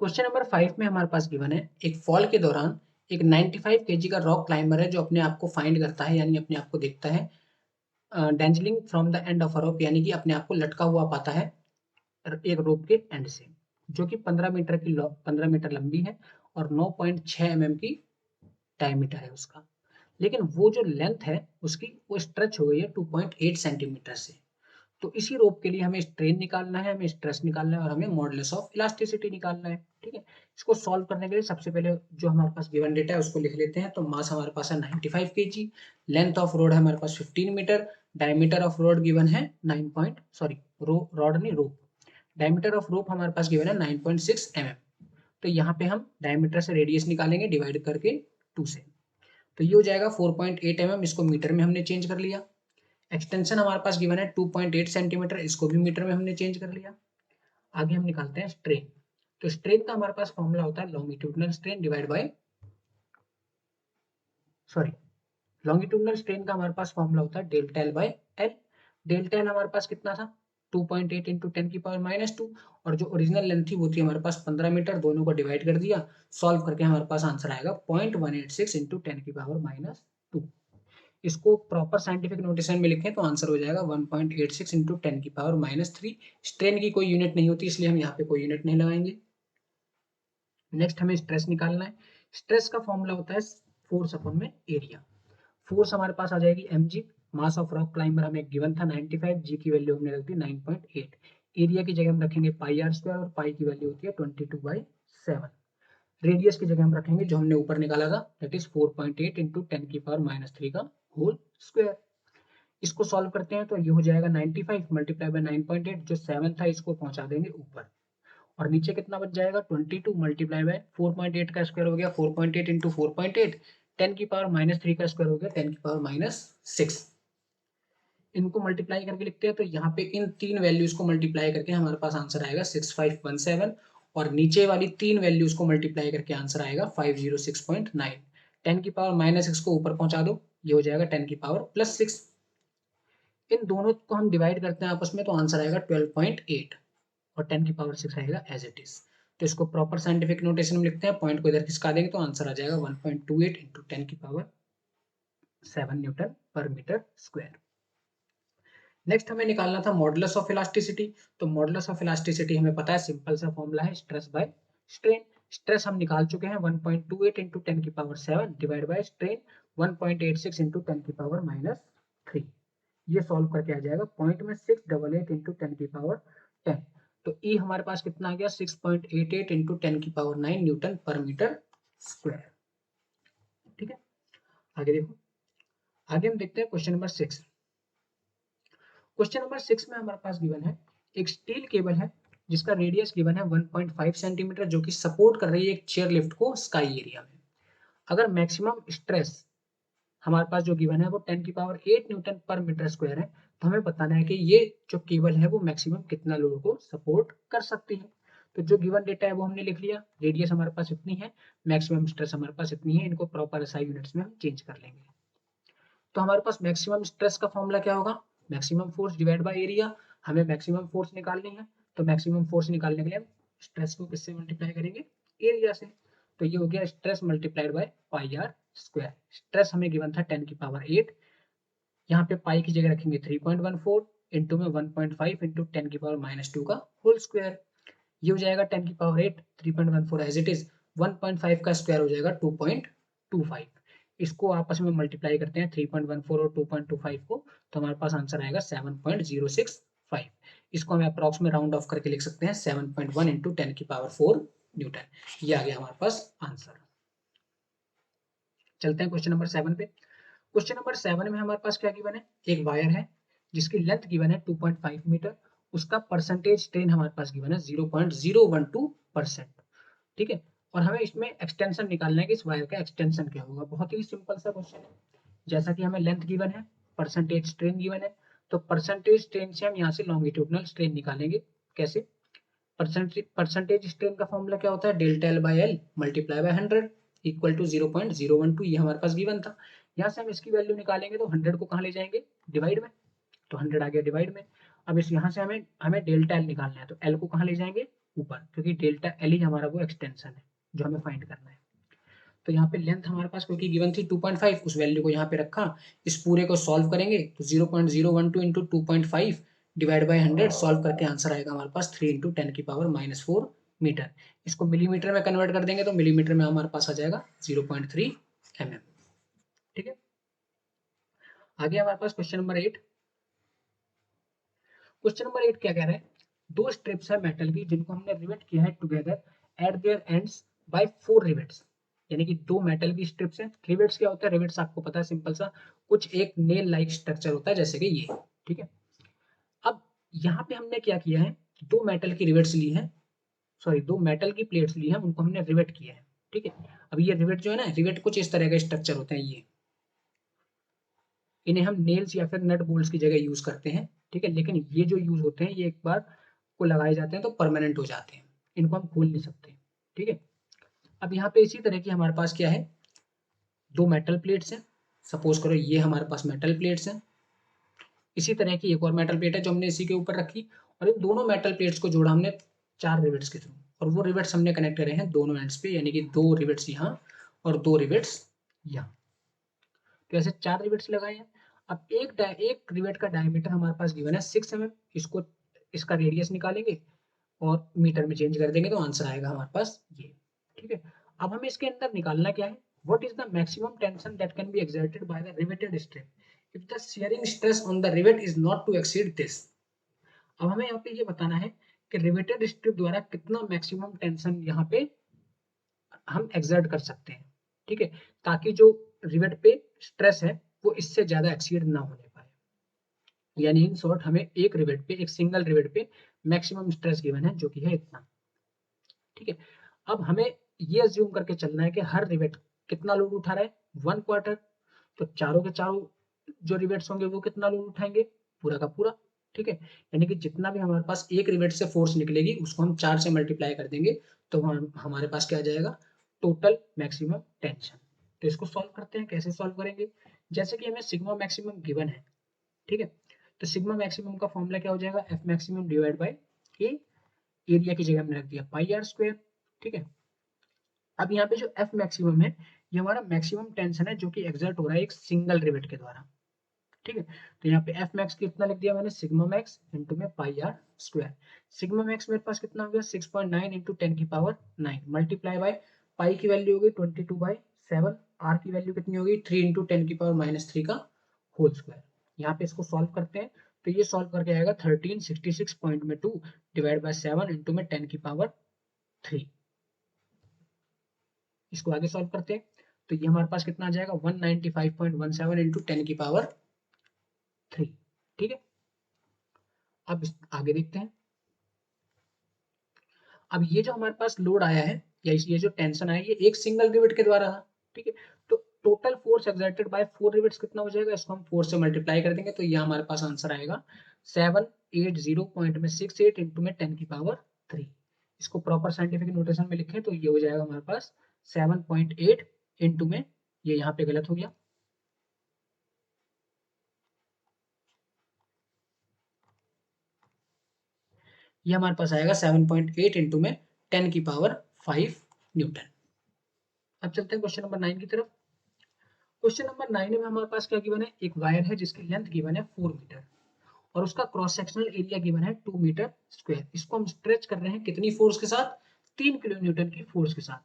Question number 5 में हमारे पास गिवन है एक फॉल के दौरान एक 95 केजी का रॉक क्लाइंबर है जो अपने आप को फाइंड करता है यानी अपने आप को देखता है dangling from the end of a rope यानी कि अपने आप को लटका हुआ पाता है एक रोप के एंड से जो कि 15 मीटर लंबी है और 9.6 mm की डायमीटर है उसका। लेकिन वो जो लेंथ है उसकी वो स्ट्रेच हो गई है 2.8 सेंटीमीटर से। तो इसी रोप के लिए हमें स्ट्रेन निकालना है, हमें स्ट्रेस निकालना है और हमें मॉडुलस ऑफ इलास्टिसिटी निकालना है। ठीक है, इसको सॉल्व करने के लिए सबसे पहले जो हमारे पास गिवन डेटा है उसको लिख लेते हैं। तो मास हमारे पास है 95 केजी, लेंथ ऑफ रोड है हमारे पास 15 metre, diameter of rod given है 9 पॉइंट सॉरी रॉड नहीं रोप, डायमीटर ऑफ रोप हमारे पास गिवन है 9.6 mm। तो यहाँ पे हम डायमीटर से रेडियस निकालेंगे डिवाइड करके 2 से। तो ये हो जाएगा 4.8 mm, इसको मीटर में हमने चेंज कर लिया। एक्सटेंशन हमारे पास गिवन है 2.8 सेंटीमीटर, इसको भी मीटर में हमने चेंज कर लिया। आगे हम निकालते हैं स्ट्रेन। तो स्ट्रेन का हमारे पास फॉर्मूला होता है longitudinal strain divide by sorry longitudinal strain का हमारे पास फॉर्मूला होता है delta L by L. Delta L हमारे पास कितना था 2.8 इंटू 10⁻², और जो ओरिजिनल लेंथ थी वो थी हमारे पास 15 मीटर। दोनों को डिवाइड कर दिया, सॉल्व करके हमारे पास आंसर आएगा 0.186 इंटू 10⁻²। इसको प्रॉपर साइंटिफिक नोटेशन में लिखें तो आंसर हो जाएगा 1.86 इंटू 10⁻³ स्ट्रेन की कोई यूनिट नहीं होती इसलिए हम यहाँ पे कोई यूनिट नहीं लगाएंगे। नेक्स्ट हमें स्ट्रेस निकालना है। स्ट्रेस का फॉर्मूला होता है फोर्स अपॉन में एरिया। फोर्स हमारे पास आ जाएगी mg, mass of rock climber हमें गिवन था 95, जी की वैल्यू हमने रख दी 9.8, एरिया की जगह हम रखेंगे πr² और पाई की वैल्यू होती है 22/7। रेडियस की जगह हम रखेंगे जो हमने ऊपर निकाला था दैट इज 4.8 इंटू 10⁻³ का होल स्क्वायर। इसको सॉल्व करते हैं तो ये हो जाएगा 95 मल्टीप्लाई बाय 9.8, जो 7 था इसको पहुंचा देंगे ऊपर और नीचे कितना बच जाएगा 22 मल्टीप्लाई बाय 4.8 का स्क्वायर हो गया 4.8 इंटू 4.8, 10⁻³ का स्क्वायर हो गया 10⁻6। इनको मल्टीप्लाई करके लिखते हैं तो यहाँ पे इन तीन वैल्यूज को मल्टीप्लाई करके हमारे पास आंसर आएगा 6517, और नीचे वाली तीन वैल्यूज को मल्टीप्लाई करके आंसर आएगा 506.9। 10⁻6 को ऊपर पहुंचा दो, ये हो जाएगा 10⁻+6। इन दोनों को हम डिवाइड करते हैं आपस में तो आंसर आएगा 12.8 और 10⁻6 आएगा एज इट इज। तो इसको प्रॉपर साइंटिफिक नोटेशन में लिखते हैं, पॉइंट को इधर खिसका देंगे तो आंसर आ जाएगा 1.28 इंटू 10⁻7 न्यूटन पर मीटर स्क्वायर। नेक्स्ट हमें निकालना था मॉडुलस ऑफ इलास्टिसिटी। तो मॉडुलस ऑफ इलास्टिसिटी हमें पता है सिंपल सा फॉर्मूला है स्ट्रेस बाय स्ट्रेन। स्ट्रेस हम निकाल चुके हैं 1.28 into 10⁻7 divide by strain 1.86 into 10⁻³ ये सॉल्व करके आ जाएगा पॉइंट में 688 इंटू 10⁻10। तो ई हमारे पास कितना आ गया 6.88 इंटू 10⁹ न्यूटन पर मीटर स्क्वायर। ठीक है, आगे देखो। आगे हम देखते हैं क्वेश्चन नंबर 6। क्वेश्चन नंबर 6 में हमारे पास गिवन है एक स्टील केबल है जिसका रेडियस गिवन है 1.5 सेंटीमीटर जो कि सपोर्ट कर रही है एक चेयर लिफ्ट को स्काई एरिया में। अगर मैक्सिमम स्ट्रेस हमारे पास जो गिवन है वो 10⁸ न्यूटन पर मीटर स्क्वायर है, तो हमें बताना है कि ये जो केबल है वो मैक्सिमम कितना लोड को सपोर्ट कर सकती है। तो जो गिवन डेटा है वो हमने लिख लिया, रेडियस हमारे पास इतनी है, मैक्सिमम स्ट्रेस हमारे पास इतनी है, इनको प्रॉपर एसआई यूनिट्स में हम चेंज कर लेंगे। तो हमारे पास मैक्सिमम स्ट्रेस का फॉर्मूला क्या होगा, maximum force divide by area. हमें मैक्सिमम फोर्स निकालनी है, तो मैक्सिमम फोर्स निकालने के लिए हम स्ट्रेस को किससे मल्टीप्लाई करेंगे, एरिया से। तो ये हो गया stress multiplied by πr²। Stress हमें गिवन था 10⁸, यहाँ पे पाई की जगह रखेंगे 3.14 इंटू में 1.5 इंटू 10⁻² का होल स्क्वायर। ये हो जाएगा 10⁸, 3.14 एज इट इज, 1.5 का स्क्वायर हो जाएगा 2.25। इसको आपस में मल्टीप्लाई करते हैं 3.14 और 2.25 को, तो हमारे पास आंसर आएगा 7.065। इसको हम अप्रॉक्स में राउंड ऑफ करके लिख सकते हैं 7.1 इंटू 10⁴ न्यूटन। ये आ गया हमारे पास आंसर। चलते हैं क्वेश्चन नंबर 7 पे। क्वेश्चन नंबर 7 में हमारे पास क्या गिवन है, एक वायर है जिसकी लेंथ गिवन है 2.5 मीटर, उसका परसेंटेज स्ट्रेन हमारे पास गिवन है 0.012%। ठीक है, और हमें इसमें एक्सटेंशन निकालना है कि इस वायर का एक्सटेंशन क्या होगा। बहुत ही सिंपल सा क्वेश्चन है, जैसा कि हमें लेंथ गिवन है, परसेंटेज स्ट्रेन गिवन है, तो परसेंटेज स्ट्रेन से हम यहाँ से लॉन्गिट्यूडनल स्ट्रेन निकालेंगे। कैसे, परसेंटेज स्ट्रेन का फॉर्मूला क्या होता है, delta L by L multiply by 100 equal to 0.012, ये हमारे पास गिवन था। यहाँ से हम इसकी वैल्यू निकालेंगे तो 100 को कहाँ ले जाएंगे, डिवाइड में, तो 100 आ गया डिवाइड में। अब इस यहाँ से हमें डेल्टा एल निकालना है, तो एल को कहाँ ले जाएंगे, ऊपर, क्योंकि डेल्टा एल ही हमारा वो एक्सटेंशन है जो हमें फाइंड करना है। तो यहाँ पे लेंथ हमारे पास क्योंकि गिवन थी 2.5, उस वैल्यू को यहाँ पे रखा, इस पूरे को सॉल्व करेंगे तो 0.012 इंटू 2.5 डिवाइड बाई 100 सॉल्व करके आंसर आएगा हमारे पास 3 इंटू 10⁻⁻⁴ मीटर। इसको मिलीमीटर में कन्वर्ट कर देंगे तो मिलीमीटर में हमारे पास आ जाएगा 0.3 mm। ठीक है, आगे हमारे पास क्वेश्चन नंबर 8। क्वेश्चन नंबर 8 क्या कह रहा है, दो स्ट्रिप्स है मेटल की जिनको हमने रिवेट किया है together at there ends by 4 rivets. यानी कि दो मेटल की स्ट्रिप्स हैं। रिवेट्स क्या होता है, रिवेट्स आपको पता है सिंपल सा कुछ एक नेल लाइक स्ट्रक्चर होता है जैसे कि ये। ठीक है, अब यहाँ पे हमने क्या किया है, दो मेटल की रिवेट्स ली है, सॉरी दो मेटल की प्लेट्स ली है, उनको हमने रिवेट किया है। ठीक है, अब ये रिवेट जो है ना, रिवेट कुछ इस तरह का स्ट्रक्चर होते हैं, ये इन्हें हम नेल्स या फिर नट बोल्ट्स की जगह यूज करते हैं। ठीक है, लेकिन ये जो यूज होते हैं ये एक बार को लगाए जाते हैं तो परमानेंट हो जाते हैं, इनको हम खोल नहीं सकते। ठीक है, अब यहाँ पे इसी तरह की हमारे पास क्या है, दो मेटल प्लेट्स हैं। सपोज करो ये हमारे पास मेटल प्लेट्स हैं, इसी तरह की एक और मेटल प्लेट है जो हमने इसी के ऊपर रखी, और इन दोनों मेटल प्लेट्स को जोड़ा हमने 4 रिवेट्स के थ्रू, और वो रिवेट्स हमने कनेक्ट करे हैं दोनों एंड्स पे, यानी कि 2 रिवेट्स यहाँ और 2 रिवेट्स यहाँ। तो ऐसे 4 रिवेट्स लगाए हैं। अब एक रिवेट का डायमीटर हमारे पास गिवन है 6 mm, इसको इसका रेडियस निकालेंगे और मीटर में चेंज कर देंगे तो आंसर आएगा हमारे पास ये। ठीक है, अब हमें इसके अंदर निकालना क्या है, what is the maximum tension that can be exerted by the riveted strip if the shearing stress on the rivet is not to exceed this. अब हमें यहाँ पे ये बताना है कि रिवेटेड स्ट्रिप द्वारा कितना मैक्सिमम टेंशन यहाँ पे हम एक्सर्ट कर सकते हैं। ठीक है, ताकि जो रिवेट पे स्ट्रेस है वो इससे ज्यादा एक्सीड ना होने पाए। यानी इन शॉर्ट हमें एक रिवेट पे, एक सिंगल रिवेट पे मैक्सिमम स्ट्रेस गिवन है जो कि है इतना। ठीक है, अब हमें ये अज्यूम करके चलना है कि हर रिवेट कितना लोड उठा रहा है, 1/4। तो चारों के चारों जो रिवेट्स होंगे वो कितना लोड उठाएंगे, पूरा का पूरा। ठीक है, यानी कि जितना भी हमारे पास एक रिवेट से फोर्स निकलेगी उसको हम 4 से मल्टीप्लाई कर देंगे तो हमारे पास क्या आ जाएगा, टोटल मैक्सिमम टेंशन। तो इसको सॉल्व करते हैं, कैसे सॉल्व करेंगे, जैसे कि हमें सिग्मा मैक्सिमम गिवन है। ठीक है, तो सिग्मा मैक्सिमम का फॉर्मूला क्या हो जाएगा, F maximum divide by A, area की जगह हमने रख दिया पाई आर स्क्वायर। ठीक है, अब यहाँ पे जो एफ मैक्सिमम है ये हमारा मैक्सिमम टेंशन है जो कि एक्सर्ट हो रहा है एक सिंगल रिवेट के द्वारा। ठीक है, तो यहाँ पे एफ मैक्स कितना लिख दिया मैंने, सिग्मा मैक्स इंटू में पाई आर स्क्वायर। सिग्मा मैक्स मेरे पास कितना हो गया, 6.9 इंटू 10⁹ मल्टीप्लाई बाय पाई की वैल्यू हो गई 22/7, आर की वैल्यू कितनी होगी 3 इंटू 10⁻³ का होल स्क्वायर। यहाँ पे इसको सॉल्व करते हैं तो ये सॉल्व करके आएगा 1366.2 डिवाइड बाय 7 इंटू में 10⁻3। इसको आगे सॉल्व करते हैं तो ये हमारे पास कितना आ जाएगा 195.17 इंटू 10⁻3। ठीक है, अब आगे देखते हैं। अब ये जो हमारे पास लोड आया है या ये जो टेंशन आया ये एक सिंगल रिवेट के द्वारा था। ठीक है, तो total force exerted by 4 rivets कितना हो जाएगा, इसको हम 4 से मल्टीप्लाई कर देंगे तो ये हमारे पास आंसर आएगा 780.68 इंटू में 10⁻3। इसको प्रॉपर साइंटिफिक नोटेशन में लिखें तो ये हो जाएगा हमारे पास 7.8 इंटू में, ये यहाँ पे गलत हो गया, ये हमारे पास आएगा 7.8 इंटू में 10⁵ न्यूटन। अब चलते हैं क्वेश्चन नंबर 9 की तरफ। क्वेश्चन नंबर 9 में हमारे पास क्या गिवन है, एक वायर है जिसकी लेंथ गिवन है 4 मीटर और उसका क्रॉस सेक्शनल एरिया गिवन है 2 मीटर स्क्वायर। इसको हम स्ट्रेच कर रहे हैं कितनी फोर्स के साथ, 3 किलो न्यूटन की फोर्स के साथ।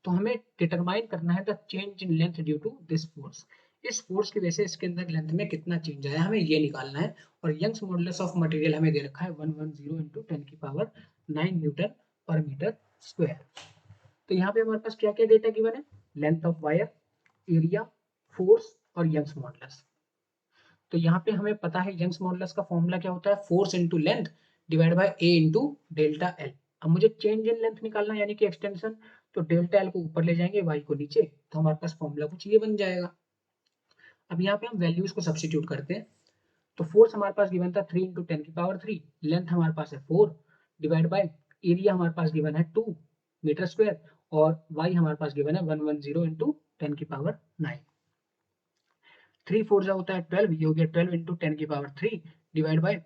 तो हमें डिटरमाइन करना है the change in length due to this force. इस फोर्स की वजह से इसके अंदर लेंथ में कितना चेंज आया हमें ये निकालना है। और यंग्स मॉडुलस ऑफ मटेरियल हमें दे रखा है 110 इंटू 10⁹9 न्यूटन पर मीटर स्क्वायर। तो यहाँ पे हमारे पास क्या क्या डेटा गिवन है, length of wire, area, force और यंग्स मॉडुलस। तो यहाँ पे हमें पता है यंग्स मॉडुलस का फॉर्मूला क्या होता है, force into length divide by A into delta L. अब मुझे चेंज इन लेंथ निकालना है यानी कि एक्सटेंशन, तो डेल्टा एल को ऊपर ले जाएंगे, वाई को नीचे, तो हमारे पास फॉर्मूला कुछ ये बन जाएगा। अब यहाँ पे हम वैल्यूज को सब्स्टिट्यूट करते हैं तो फोर्स हमारे पास गिवन था 3 इंटू 10⁻3, लेंथ हमारे पास है 4 डिवाइड बाय एरिया हमारे पास गिवन है 2 मीटर स्क्वायर और वाई हमारे पास गिवन है 110 इंटू 10⁹9। 3 4 जा होता है 12, ये हो गया 12 इंटू 10⁻3 डिवाइड बाय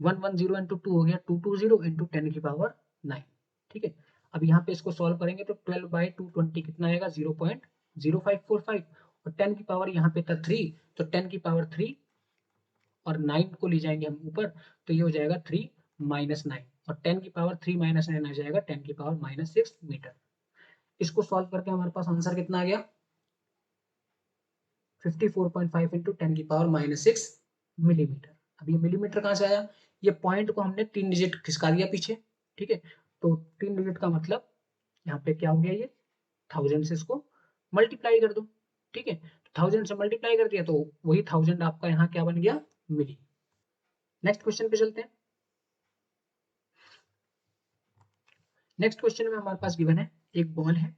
110 इंटू 2 हो गया 220 इंटू 10⁻9। ठीक है। अब यहाँ पे इसको सॉल्व करेंगे तो 12/220 कितना आएगा 0.0545 और 10 की पावर यहाँ पे था 3 तो 10 की पावर 3 और 9 को ले जाएंगे हम ऊपर तो ये हो जाएगा 3 माइनस 9 और 10 की पावर 3 माइनस 9 आ जाएगा 10 की पावर -6 मीटर। इसको सॉल्व करके हमारे पास आंसर कितना आ गया 54.5 इंटू 10 की पावर -6 मिलीमीटर। अब ये मिलीमीटर कहाँ से आया, ये पॉइंट को हमने 3 डिजिट खिसका दिया पीछे, ठीक है। तो 3 डिजिट का मतलब यहाँ पे क्या हो गया, ये 1000 से इसको मल्टीप्लाई कर दो, ठीक है। 1000 से मल्टीप्लाई कर दिया तो वही 1000 आपका यहाँ क्या बन गया, मिली। नेक्स्ट क्वेश्चन पे चलते हैं। नेक्स्ट क्वेश्चन में हमारे पास गिवन है एक बॉल है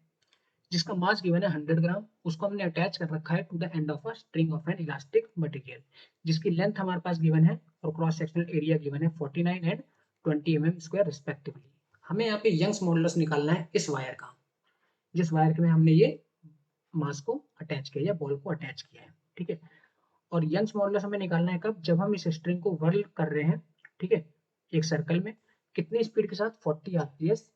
जिसका मास गिवन है 100 ग्राम, उसको हमने अटैच कर रखा है to the end of a string of an elastic material, जिसकी लेंथ हमारे पास गिवन है और क्रॉस सेक्शनल एरिया गिवन है 49 एंड 20 mm² रिस्पेक्टिवली। हमें यहाँ पे यंग्स मॉडुलस निकालना है इस वायर का, जिस वायर में हमने ये मास को अटैच किया या बॉल को अटैच किया है, ठीक है। और यंग्स मॉडुलस हमें निकालना है कब, जब हम इस स्ट्रिंग को व्हर्ल कर रहे हैं, ठीक है, एक सर्कल में कितनी स्पीड के साथ 40 आरपीएस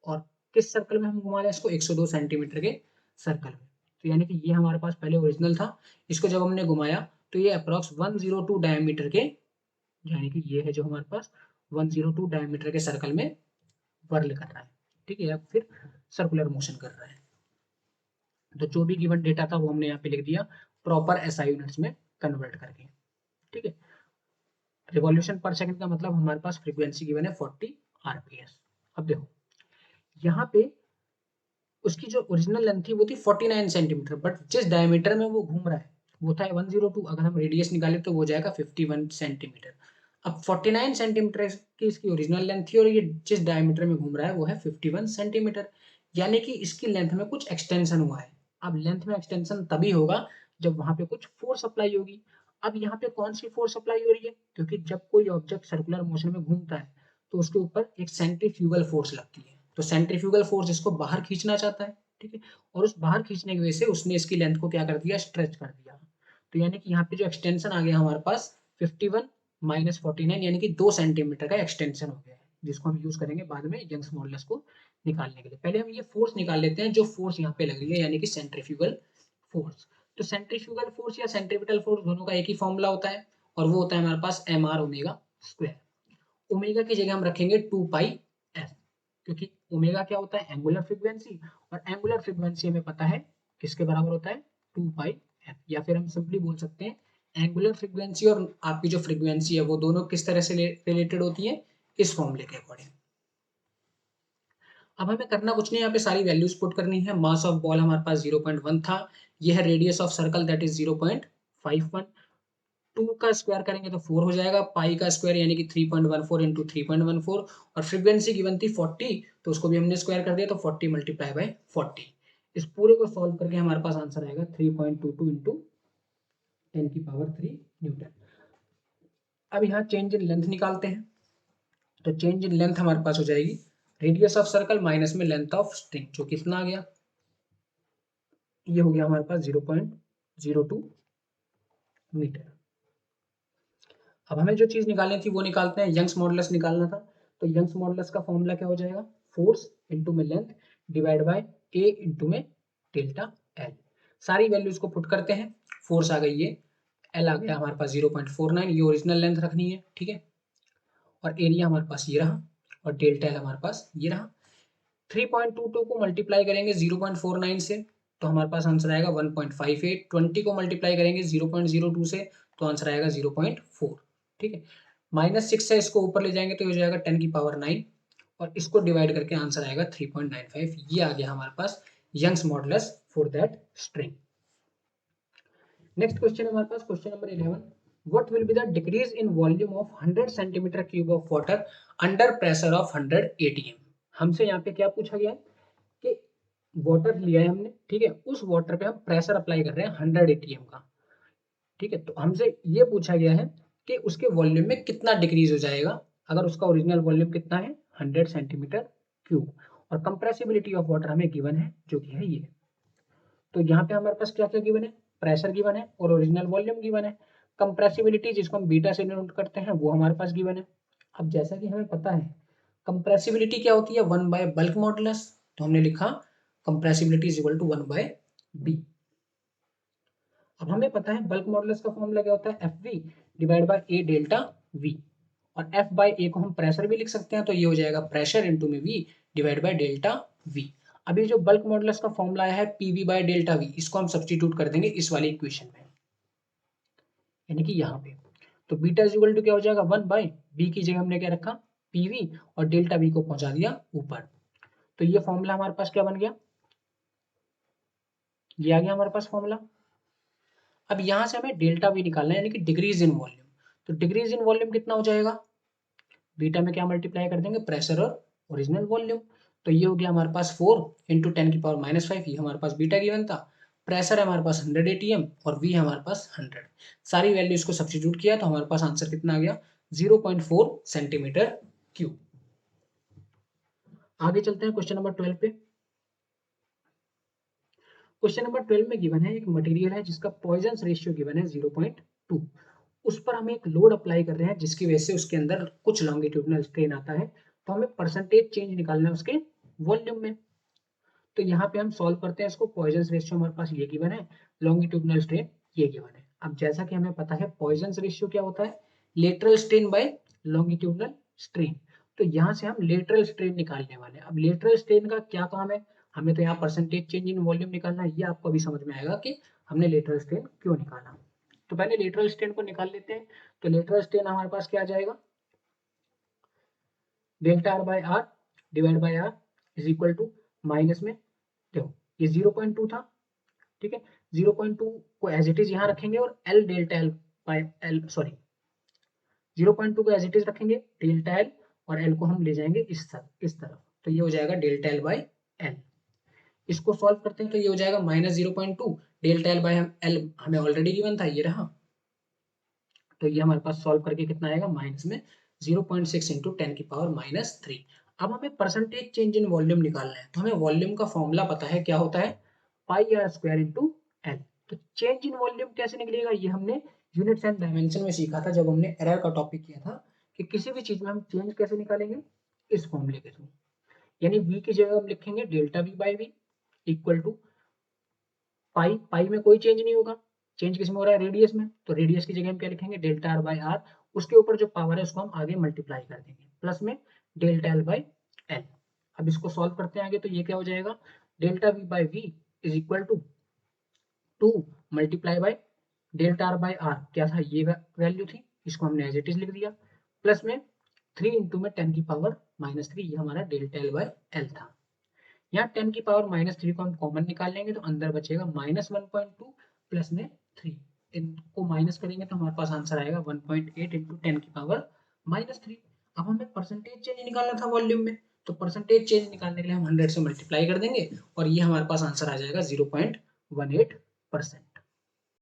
और किस सर्कल में हम घुमा रहे हैं इसको 102 सेंटीमीटर के सर्कल में। तो यानी कि ये हमारे पास पहले ओरिजिनल था, इसको जब हमने घुमाया तो ये अप्रॉक्स 102 डायमीटर के, यानी कि ये है जो हमारे पास 102 डायमीटर के सर्कल में वर्ल कर रहा है, ठीक है, या फिर सर्कुलर मोशन कर रहा है। तो जो भी गिवन डेटा था वो हमने यहाँ पे लिख दिया प्रॉपर एसआई यूनिट्स में कन्वर्ट करके, ठीक है। रिवॉल्यूशन पर सेकंड का मतलब हमारे पास फ्रीक्वेंसी गिवन है 40 आरपीएस। अब देखो यहाँ पे उसकी जो ओरिजिनल लेंथ थी वो थी 49 सेंटीमीटर, बट जिस डायमीटर में वो घूम रहा है वो था 102, अगर हम रेडियस निकाले तो वो जाएगा 51 सेंटीमीटर। अब 49 सेंटीमीटर की इसकी ओरिजिनल लेंथ थी और ये जिस डायमीटर में घूम रहा है वो है 51 सेंटीमीटर, यानी कि इसकी लेंथ में कुछ एक्सटेंशन हुआ है। अब लेंथ में एक्सटेंशन तभी होगा जब वहां पे कुछ फोर्स अप्लाई होगी। अब यहाँ पे कौन सी फोर्स अप्लाई हो रही है, क्योंकि जब कोई ऑब्जेक्ट सर्कुलर मोशन में घूमता है तो उसके ऊपर एक सेंट्रीफ्यूगल फोर्स लगती है, तो सेंट्रीफ्यूगल फोर्स इसको बाहर खींचना चाहता है, ठीक है, और उस बाहर खींचने की वजह से उसने इसकी लेंथ को क्या कर दिया, स्ट्रेच कर दिया। तो यानी कि यहाँ पे जो एक्सटेंशन आ गया हमारे पास 51 माइनस 49 यानी कि 2 सेंटीमीटर का एक्सटेंशन हो गया है, जिसको हम यूज करेंगे बाद में यंग्स मॉडुलस को निकालने के लिए। पहले हम ये फोर्स निकाल लेते हैं जो फोर्स यहाँ पे लग रही है, यानी कि सेंट्रीफ्यूगल फोर्स। तो सेंट्रीफ्यूगल फोर्स या सेंट्रीपिटल फोर्स दोनों का एक ही फॉर्मूला होता है और वो होता है हमारे पास mr ओमेगा स्क्वायर। ओमेगा की जगह हम रखेंगे 2 पाई एफ, क्योंकि ओमेगा क्या होता है, एंगुलर फ्रीक्वेंसी, और एंगुलर फ्रीक्वेंसी हमें पता है किसके बराबर होता है, 2 पाई एफ, या फिर हम सिंपली बोल सकते हैं एंगुलर फ्रीक्वेंसी और आपकी जो फ्रीक्वेंसी है वो दोनों किस तरह से रिलेटेड होती है, इस फॉर्मूले के अकॉर्डिंग। अब हमें करना कुछ नहीं, यहाँ पे सारी वैल्यूज पुट करनी है। मास ऑफ बॉल हमारे पास 0.1 था, यह है radius of circle that is 0.51, 2 का स्क्वायर करेंगे तो 4 हो जाएगा, पाई का स्क्वायर यानी कि 3.14 इंटू 3.14, और फ्रीक्वेंसी गिवन थी 40 तो उसको भी हमने स्क्वायर कर दिया तो 40 मल्टीप्लाई बाय 40। इस पूरे को सॉल्व करके हमारे पास आंसर आएगा 3.22 इंटू 10 की पावर 3 न्यूटन। अब यहाँ चेंज इन लेंथ निकालते हैं, तो चेंज इन लेंथ हमारे पास हो जाएगी रेडियस ऑफ सर्कल माइनस में लेंथ ऑफ स्ट्रिंग, जो कितना आ गया, ये हो गया हमारे पास 0.02 मीटर। अब हमें जो चीज निकालनी थी वो निकालते हैं, यंग्स मॉडुलस निकालना था, तो यंग्स मॉडुलस का फॉर्मूला क्या हो जाएगा, फोर्स इंटू में length divide by A into में डेल्टा एल। सारी वैल्यूज को पुट करते हैं, फोर्स आ गई ये, एल आ गया हमारे पास 0.49, ये ओरिजिनल लेंथ रखनी है, ठीक है, और एरिया हमारे पास ये रहा और डेल्टा एल हमारे पास ये रहा। 3.22 को मल्टीप्लाई करेंगे 0.49 से तो हमारे पास आंसर आएगा 1.58, 20 को मल्टीप्लाई करेंगे 0.02 से तो आंसर आएगा 0.4, ठीक है। -6 से इसको ऊपर ले जाएंगे तो हो जाएगा 10 की पावर 9 और इसको डिवाइड करके आंसर आएगा 3.95। ये आ गया हमारे पास Young's modulus for that string. Next question हमारे पास question number 11, what will be the decrease in volume of 100 centimeter cube of water under pressure of 100 atm। हमसे यहाँ पे क्या पूछा गया है कि वाटर लिया है हमने, ठीक है, उस वाटर पे हम प्रेशर अप्लाई कर रहे हैं 100 एटीएम का, ठीक है, तो हमसे ये पूछा गया है कि उसके वॉल्यूम में कितना डिक्रीज हो जाएगा अगर उसका ओरिजिनल वॉल्यूम कितना है 100 सेंटीमीटर क्यूब, और कंप्रेसिबिलिटी ऑफ वाटर हमें गिवन है जो कि है ये। तो यहाँ पे हमारे पास क्या क्या गिवन है, प्रेशर गिवन है और ओरिजिनल वॉल्यूम गिवन है। कंप्रेसिबिलिटी जिसको हम बीटा से डिनोट करते हैं वो हमारे पास गिवन है। अब जैसा कि हमें पता है कंप्रेसिबिलिटी क्या होती है 1 बाय बल्क मॉडुलस, तो हमने लिखा compressibility is equal to 1 by B. अब हमें पता है बल्क मॉडुलस का फॉर्मूला क्या होता है F V divide by A delta V, और एफ बाय ए को हम प्रेशर भी लिख सकते हैं, तो ये हो जाएगा प्रेशर इंटू में V divide by delta V. अभी जो बल्क मॉडुलस का फॉर्मूला है पीवी बाय डेल्टा वी, इसको हम सब्स्टिट्यूट कर देंगे इस वाली इक्वेशन में, यानी कि यहाँ पे। तो बीटा इज इक्वल टू क्या हो जाएगा 1 बाय बी की जगह हमने क्या रखा पीवी, और डेल्टा वी को पहुंचा दिया ऊपर। तो ये फॉर्मूला हमारे पास क्या बन गया, ये आ गया हमारे पास फॉर्मूला। अब यहाँ से हमें डेल्टा वी निकालना है, यानी कि डिग्रीज इन वॉल्यूम। तो डिग्रीज इन वॉल्यूम कितना हो जाएगा, बीटा में क्या मल्टीप्लाई कर देंगे प्रेशर और ओरिजिनल वॉल्यूम। तो ये हो गया हमारे पास 4 इंटू 10⁻⁵, ये हमारे पास बीटा गिवन था। प्रेशर है हमारे पास 100 एटीएम और वी है हमारे पास 100। सारी वैल्यूज को सब्स्टिट्यूट किया तो हमारे पास आंसर कितना आ गया 0.4 सेंटीमीटर क्यूब। आगे चलते हैं क्वेश्चन नंबर 12 पे। क्वेश्चन नंबर 12 में गिवन है एक मटेरियल है जिसका पॉइजन रेशियो गिवन है 0.2। उस पर हम एक लोड अप्लाई कर रहे हैं जिसकी वजह से उसके अंदर कुछ लॉन्गिट्यूडनल स्ट्रेन आता है, तो हमें परसेंटेज चेंज निकालना है उसके वॉल्यूम में। तो यहाँ पे हम सॉल्व करते हैं इसको, पॉइजन रेशियो हमारे पास ये गिवन है, लॉन्गिट्यूडनल स्ट्रेन ये गिवन है। अब जैसा कि हमें पता है पॉइजन रेशियो क्या होता है lateral strain by longitudinal strain, तो यहाँ से हम लेटरल स्ट्रेन निकालने वाले हैं। अब लेटरल स्ट्रेन का क्या काम है, हमें तो यहाँ परसेंटेज चेंज इन वॉल्यूम निकालना है, ये आपको अभी समझ में आएगा कि हमने लेटरल स्ट्रेन क्यों निकाला। तो पहले लेटरल स्ट्रेन को निकाल लेते हैं। तो लेटरल स्ट्रेन हमारे पास क्या आ जाएगा delta R by R divide by R is equal to minus में, देखो ये 0.2 था, ठीक है, 0.2 को एज इट इज यहाँ रखेंगे और L delta L by L, sorry 0.2 को एज इट इज रखेंगे डेल्टा एल, और एल को हम ले जाएंगे इस तरफ, तो ये हो जाएगा डेल्टा एल बाय एल। इसको सॉल्व करते हैं तो ये हो जाएगा minus 0.2 delta L by L हमें ऑलरेडी गिवन था, ये रहा। तो ये हमारे पास सॉल्व करके कितना आएगा माइनस में 0.6 इंटू 10⁻³ अब हमें परसेंटेज चेंज इन वॉल्यूम निकालना है, तो हमें वॉल्यूम का फॉर्मूला पता है क्या होता है पाई आर स्क्वायर इंटू एल। तो चेंज इन वॉल्यूम कैसे निकलेगा, ये हमने यूनिट्स एंड डायमेंशन में सीखा था जब हमने एरर का टॉपिक किया था कि किसी भी चीज में हम चेंज कैसे निकालेंगे इस फॉर्मूले के थ्रू, यानी v की जगह हम लिखेंगे delta we by v equal to pi, pi में कोई चेंज नहीं होगा, चेंज किसमें हो रहा है रेडियस में, तो रेडियस की जगह हम क्या लिखेंगे डेल्टा आर बाई आर, उसके ऊपर जो पावर है उसको हम आगे मल्टीप्लाई कर देंगे प्लस में डेल्टा एल बाई एल। अब इसको सॉल्व करते हैं आगे, तो ये क्या हो जाएगा delta we by V is equal to 2 multiply by delta R by R, क्या था ये वैल्यू थी, इसको हमने एज इट इज लिख दिया, प्लस में 3 इंटू में 10⁻⁻3, ये हमारा डेल्टा एल बाई एल था। यहाँ 10⁻⁻3 को हम कॉमन निकाल लेंगे तो अंदर बचेगा -1.2 प्लस में 3, इनको माइनस करेंगे तो हमारे पास आंसर आएगा 1.8 इंटू 10⁻⁻3। अब हमें परसेंटेज चेंज निकालना था वॉल्यूम में, तो परसेंटेज चेंज निकालने के लिए हम 100 से मल्टीप्लाई कर देंगे और ये हमारे पास आंसर आ जाएगा 0.18%।